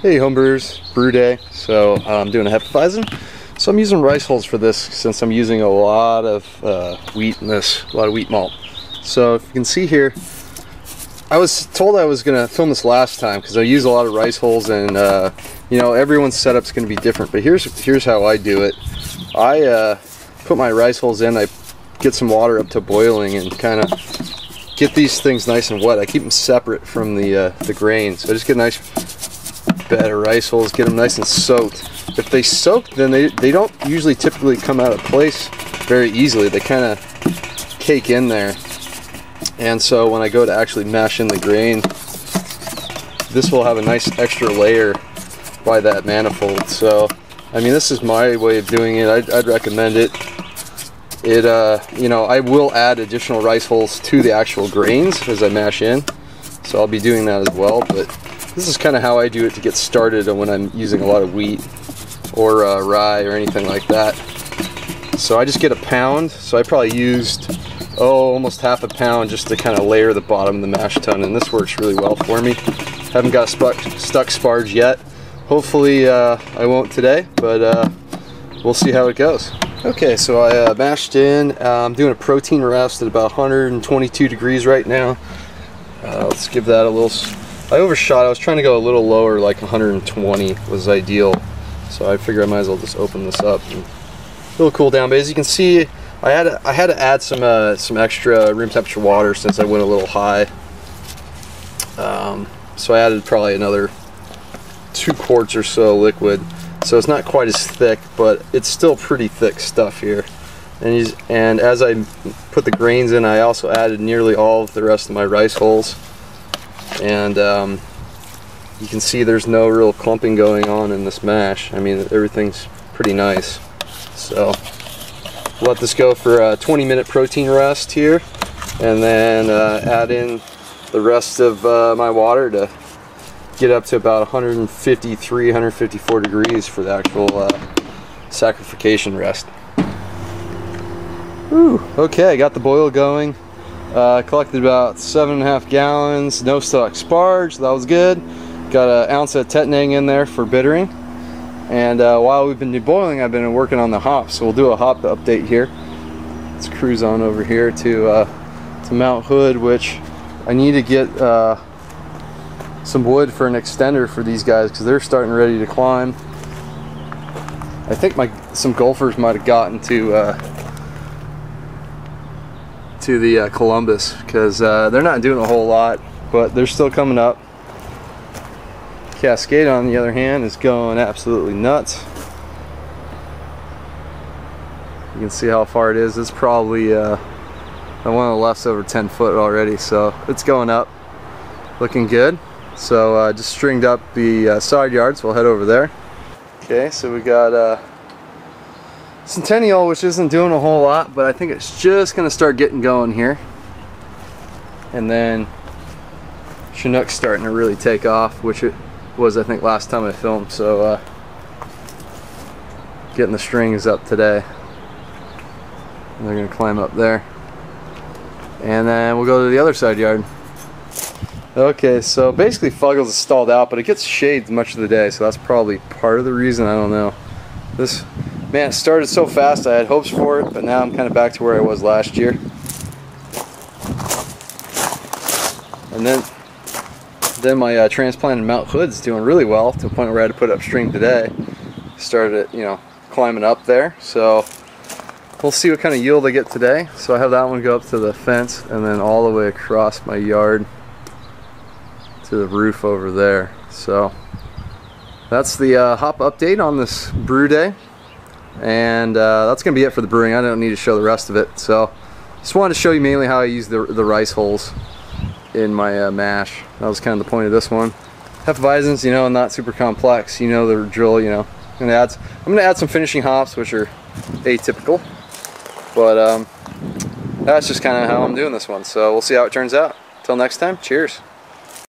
Hey homebrewers, brew day. So I'm doing a hefeweizen. So I'm using rice hulls for this since I'm using a lot of wheat in this, a lot of wheat malt. So if you can see here, I was told I was gonna film this last time because I use a lot of rice hulls, and you know, everyone's setup's gonna be different. But here's how I do it. I put my rice hulls in, I get some water up to boiling, and kind of get these things nice and wet. I keep them separate from the grain, so I just get a nice bed of rice hulls, get them nice and soaked. If they soak, then they don't usually typically come out of place very easily. They kind of cake in there, and so when I go to actually mash in the grain, this will have a nice extra layer by that manifold. So I mean, this is my way of doing it. I'd recommend it. You know, I will add additional rice hulls to the actual grains as I mash in, so I'll be doing that as well. But this is kind of how I do it to get started when I'm using a lot of wheat or rye or anything like that. So I just get a pound. So I probably used almost half a pound just to kind of layer the bottom of the mash tun, and this works really well for me. Haven't got stuck sparge yet. Hopefully I won't today, but we'll see how it goes. Okay, so I mashed in. I'm doing a protein rest at about 122 degrees right now. Let's give that a little. I overshot. I was trying to go a little lower, like 120 was ideal. So I figured I might as well just open this up and it'll cool down. But as you can see, I had to add some extra room temperature water since I went a little high. So I added probably another 2 quarts or so liquid. So it's not quite as thick, but it's still pretty thick stuff here. And as I put the grains in, I also added nearly all of the rest of my rice hulls. And you can see there's no real clumping going on in this mash. I mean, everything's pretty nice. So let this go for a 20-minute protein rest here, and then add in the rest of my water to get up to about 153, 154 degrees for the actual saccharification rest. Whew, okay, I got the boil going. Collected about 7.5 gallons, no stuck sparge, that was good. Got an ounce of tetnang in there for bittering. And while we've been deboiling, I've been working on the hops, so we'll do a hop update here. Let's cruise on over here to Mount Hood, which I need to get some wood for an extender for these guys because they're starting ready to climb. I think some golfers might have gotten to the Columbus because they're not doing a whole lot, but they're still coming up. Cascade, on the other hand, is going absolutely nuts. You can see how far it is. It's probably one of the left's over 10 foot already, so it's going up, looking good. So just stringed up the side yards. We'll head over there. Okay, so we got Centennial, which isn't doing a whole lot, but I think it's just going to start getting going here. And then Chinook's starting to really take off, which it was, I think, last time I filmed. So getting the strings up today. And they're going to climb up there. And then we'll go to the other side yard. Okay, so basically Fuggles is stalled out, but it gets shade much of the day, so that's probably part of the reason. I don't know. This, man, it started so fast. I had hopes for it, but now I'm kind of back to where I was last year. And then my transplanted Mount Hood's doing really well, to the point where I had to put upstream today. Started, you know, climbing up there. So we'll see what kind of yield I get today. So I have that one go up to the fence and then all the way across my yard to the roof over there. So that's the hop update on this brew day, and that's gonna be it for the brewing. I don't need to show the rest of it, so just wanted to show you mainly how I use the rice hulls in my mash. That was kind of the point of this one. Hefeweizens, you know, not super complex. You know the drill. You know, I'm gonna add some finishing hops, which are atypical, but that's just kind of how I'm doing this one. So we'll see how it turns out. Till next time, cheers.